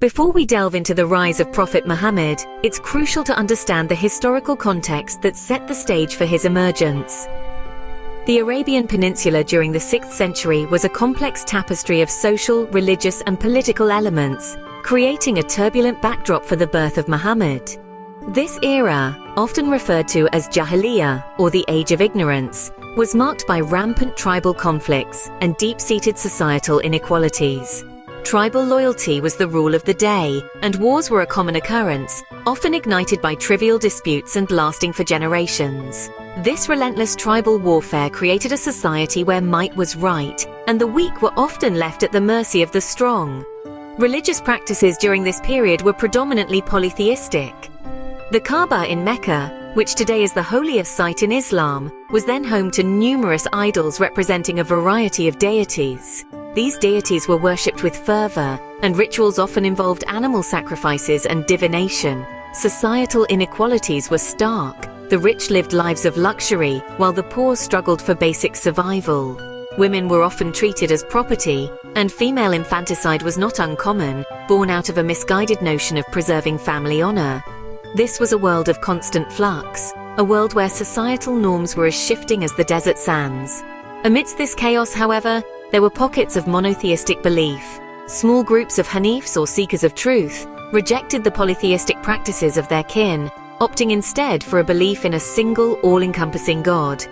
Before we delve into the rise of Prophet Muhammad, it's crucial to understand the historical context that set the stage for his emergence. The Arabian Peninsula during the 6th century was a complex tapestry of social, religious, and political elements, creating a turbulent backdrop for the birth of Muhammad. This era, often referred to as Jahiliyyah, or the Age of Ignorance, was marked by rampant tribal conflicts and deep-seated societal inequalities. Tribal loyalty was the rule of the day, and wars were a common occurrence, often ignited by trivial disputes and lasting for generations. This relentless tribal warfare created a society where might was right, and the weak were often left at the mercy of the strong. Religious practices during this period were predominantly polytheistic. The Kaaba in Mecca, which today is the holiest site in Islam, was then home to numerous idols representing a variety of deities. These deities were worshipped with fervor, and rituals often involved animal sacrifices and divination. Societal inequalities were stark. The rich lived lives of luxury, while the poor struggled for basic survival. Women were often treated as property, and female infanticide was not uncommon, born out of a misguided notion of preserving family honor. This was a world of constant flux, a world where societal norms were as shifting as the desert sands. Amidst this chaos, however, there were pockets of monotheistic belief. Small groups of Hanifs, or seekers of truth, rejected the polytheistic practices of their kin, opting instead for a belief in a single, all-encompassing God.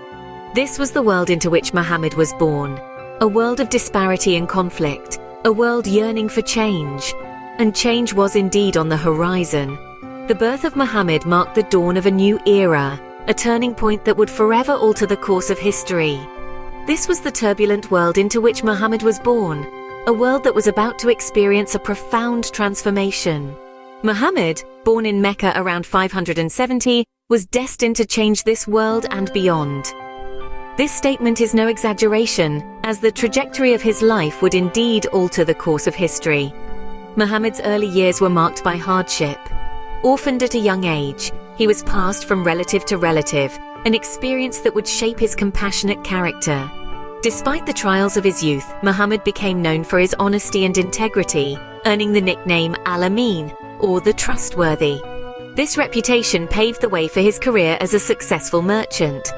This was the world into which Muhammad was born, a world of disparity and conflict, a world yearning for change. And change was indeed on the horizon. The birth of Muhammad marked the dawn of a new era, a turning point that would forever alter the course of history. This was the turbulent world into which Muhammad was born, a world that was about to experience a profound transformation. Muhammad, born in Mecca around 570, was destined to change this world and beyond. This statement is no exaggeration, as the trajectory of his life would indeed alter the course of history. Muhammad's early years were marked by hardship. Orphaned at a young age, he was passed from relative to relative, an experience that would shape his compassionate character. Despite the trials of his youth, Muhammad became known for his honesty and integrity, earning the nickname Al-Amin, or the Trustworthy. This reputation paved the way for his career as a successful merchant.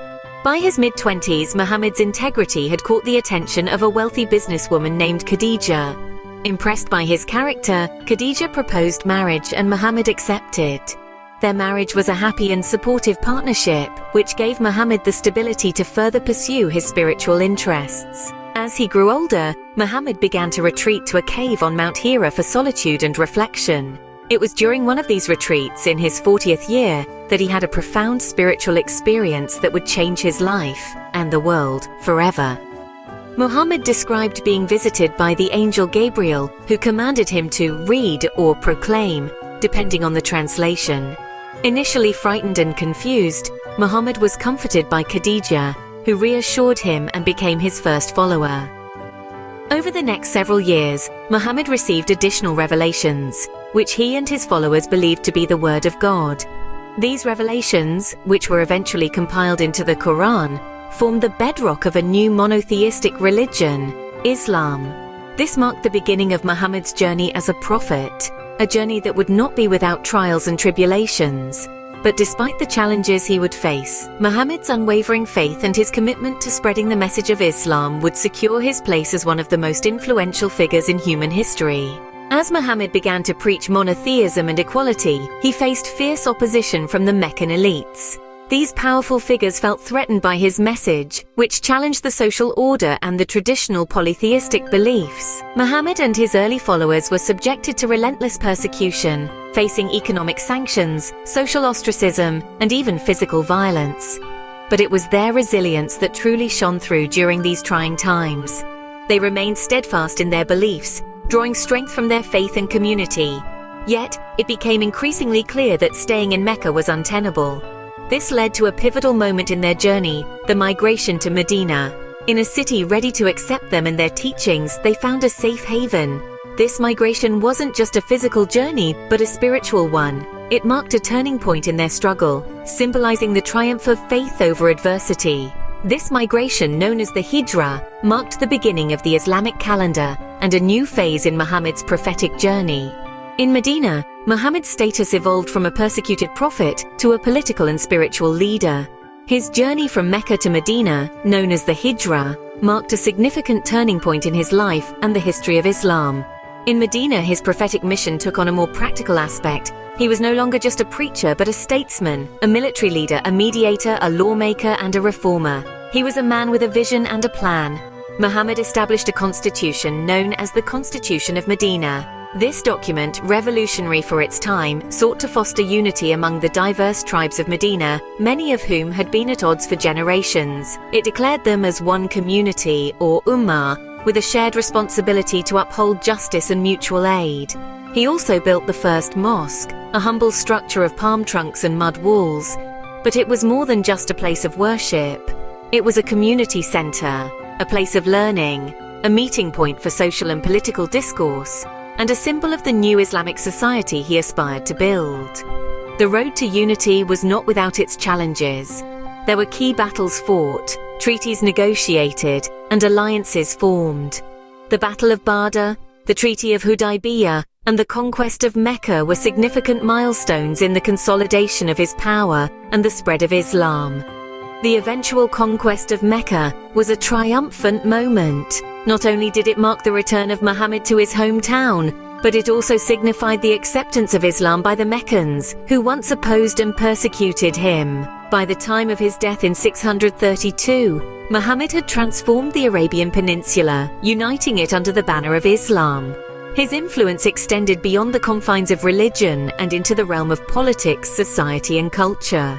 By his mid-20s, Muhammad's integrity had caught the attention of a wealthy businesswoman named Khadija. Impressed by his character, Khadija proposed marriage and Muhammad accepted. Their marriage was a happy and supportive partnership, which gave Muhammad the stability to further pursue his spiritual interests. As he grew older, Muhammad began to retreat to a cave on Mount Hira for solitude and reflection. It was during one of these retreats in his 40th year that he had a profound spiritual experience that would change his life and the world forever. Muhammad described being visited by the angel Gabriel, who commanded him to read or proclaim, depending on the translation. Initially frightened and confused, Muhammad was comforted by Khadija, who reassured him and became his first follower. Over the next several years, Muhammad received additional revelations, which he and his followers believed to be the word of God. These revelations, which were eventually compiled into the Quran, formed the bedrock of a new monotheistic religion, Islam. This marked the beginning of Muhammad's journey as a prophet, a journey that would not be without trials and tribulations. But despite the challenges he would face, Muhammad's unwavering faith and his commitment to spreading the message of Islam would secure his place as one of the most influential figures in human history. As Muhammad began to preach monotheism and equality, he faced fierce opposition from the Meccan elites. These powerful figures felt threatened by his message, which challenged the social order and the traditional polytheistic beliefs. Muhammad and his early followers were subjected to relentless persecution, facing economic sanctions, social ostracism, and even physical violence. But it was their resilience that truly shone through during these trying times. They remained steadfast in their beliefs, drawing strength from their faith and community. Yet, it became increasingly clear that staying in Mecca was untenable. This led to a pivotal moment in their journey, the migration to Medina. In a city ready to accept them and their teachings, they found a safe haven. This migration wasn't just a physical journey, but a spiritual one. It marked a turning point in their struggle, symbolizing the triumph of faith over adversity. This migration, known as the Hijra, marked the beginning of the Islamic calendar and a new phase in Muhammad's prophetic journey. In Medina, Muhammad's status evolved from a persecuted prophet to a political and spiritual leader. His journey from Mecca to Medina, known as the Hijrah, marked a significant turning point in his life and the history of Islam. In Medina, his prophetic mission took on a more practical aspect. He was no longer just a preacher, but a statesman, a military leader, a mediator, a lawmaker, and a reformer. He was a man with a vision and a plan. Muhammad established a constitution known as the Constitution of Medina. This document, revolutionary for its time, sought to foster unity among the diverse tribes of Medina, many of whom had been at odds for generations. It declared them as one community, or ummah, with a shared responsibility to uphold justice and mutual aid. He also built the first mosque, a humble structure of palm trunks and mud walls. But it was more than just a place of worship. It was a community center, a place of learning, a meeting point for social and political discourse, and a symbol of the new Islamic society he aspired to build. The road to unity was not without its challenges. There were key battles fought, treaties negotiated, and alliances formed. The Battle of Badr, the Treaty of Hudaybiyah, and the conquest of Mecca were significant milestones in the consolidation of his power and the spread of Islam. The eventual conquest of Mecca was a triumphant moment. Not only did it mark the return of Muhammad to his hometown, but it also signified the acceptance of Islam by the Meccans, who once opposed and persecuted him. By the time of his death in 632, Muhammad had transformed the Arabian Peninsula, uniting it under the banner of Islam. His influence extended beyond the confines of religion and into the realm of politics, society, and culture.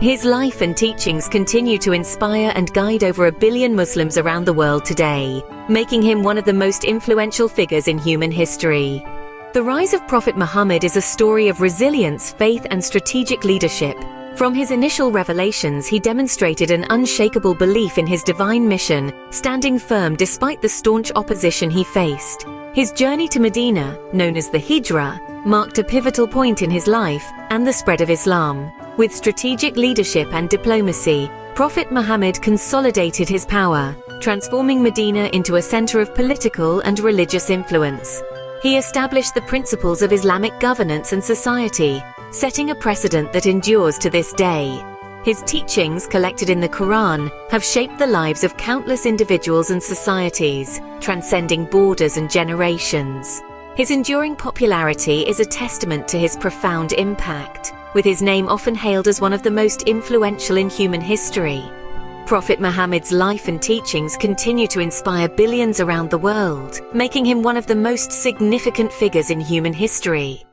His life and teachings continue to inspire and guide over 1 billion Muslims around the world today, making him one of the most influential figures in human history. The rise of Prophet Muhammad is a story of resilience, faith, and strategic leadership. From his initial revelations, he demonstrated an unshakable belief in his divine mission, standing firm despite the staunch opposition he faced. His journey to Medina, known as the Hijrah, marked a pivotal point in his life and the spread of Islam. With strategic leadership and diplomacy, Prophet Muhammad consolidated his power, transforming Medina into a center of political and religious influence. He established the principles of Islamic governance and society, setting a precedent that endures to this day. His teachings, collected in the Quran, have shaped the lives of countless individuals and societies, transcending borders and generations. His enduring popularity is a testament to his profound impact, with his name often hailed as one of the most influential in human history. Prophet Muhammad's life and teachings continue to inspire billions around the world, making him one of the most significant figures in human history.